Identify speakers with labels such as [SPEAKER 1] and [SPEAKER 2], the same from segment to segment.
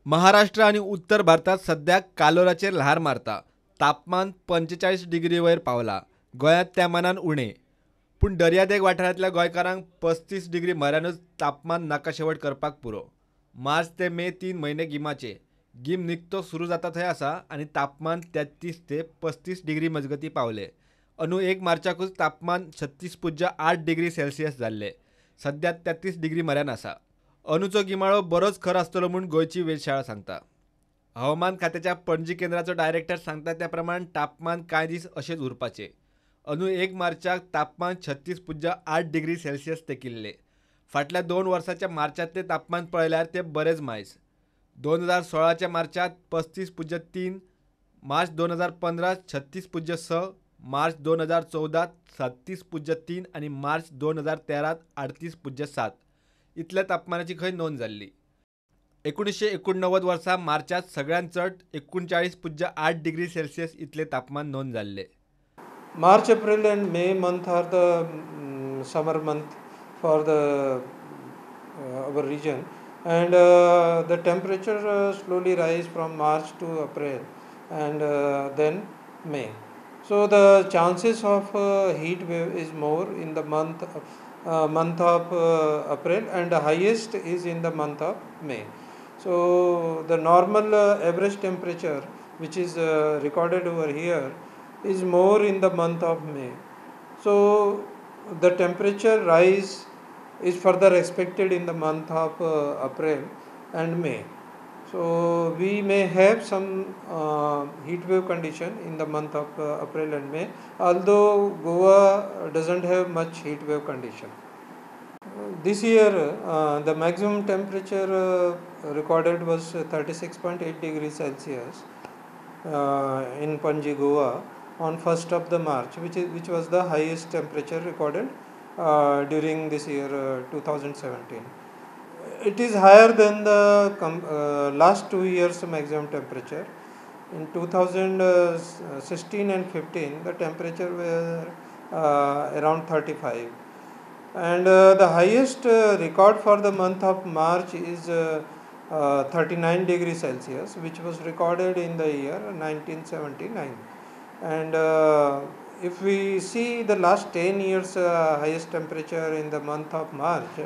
[SPEAKER 1] महाराष्ट्र आणि उत्तर भारतात सध्या कालोराचे लहार मारता. तापमान 45 डिग्री वयर पावला. गोंयांत त्या मानान उणे. पूण दर्यादेग वाठारांतल्या गोंयकारांक 35 डिग्री म्हऱ्यानूच तापमान नाकाशेवट करपाक पुरो. मार्च ते मे 3 म्हयने गिमाचे. गीम निकतो सुरू जाता थंय आसा आनी तापमान 33 ते 35 डिग्री मजगती पावले. अंदू 1 मार्चाकूच तापमान 36.8 डिग्री सेल्सियस जाल्ले. सध्या 33 डिग्री म्हऱ्यान आसा. अंदूचो गिमाळो बरोच खर आसतलो म्हूण गोंयची वेधशाळा सांगता. हवामान खात्याच्या पणजी केंद्राचो डायरेक्टर सांगता त्या प्रमाण तापमान कांय दीस अशेंच उरपाचें. अंदू 1 मार्चाक तापमान 36.8 डिग्री सेल्सियस तेंकिल्ले. फाटल्या 2 वर्सांच्या मार्चांतले तापमान पळयल्यार ते बरेच मायज. 2016च्या मार्चांत 35.3, मार्च 2015 36.6, मार्च 2014 37.3 आणि मार्च 2013 38.7 इतल्या तापमानाची खंय नोंद जाल्ली. 1989 वर्सा मार्चांत सगळ्यांत चड 39.8 डिग्री सेल्सियस इतले तापमान नोंद जाल्ले.
[SPEAKER 2] March, April and May month are the summer month for our region, and the temperature slowly rise from March to April and then May. So the chances of heat wave is more in the month of April, and the highest is in the month of May. So the normal average temperature which is recorded over here is more in the month of May. So the temperature rise is further expected in the month of April and May. So we may have some heat wave condition in the month of April and May, although Goa doesn't have much heat wave condition. This year the maximum temperature recorded was 36.8 degrees Celsius in Panji, Goa on 1st of the March, which was the highest temperature recorded during this year 2017. It is higher than the last 2 years maximum temperature. In 2016 and 15 the temperature were around 35, and the highest record for the month of March is 39 degrees Celsius, which was recorded in the year 1979. And if we see the last 10 years highest temperature in the month of March,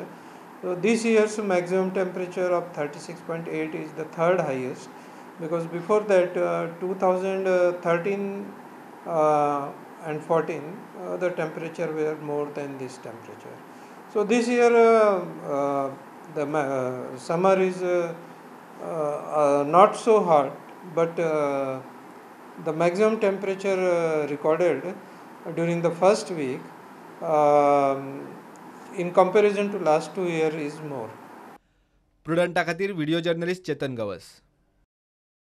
[SPEAKER 2] so this year's maximum temperature of 36.8 is the third highest, because before that 2013 and 14 the temperature were more than this temperature. So this year the summer is not so hot, but the maximum temperature recorded during the first week in comparison to last 2 years is more.
[SPEAKER 1] प्रुडंटा खातीर video journalist चेतन गवस.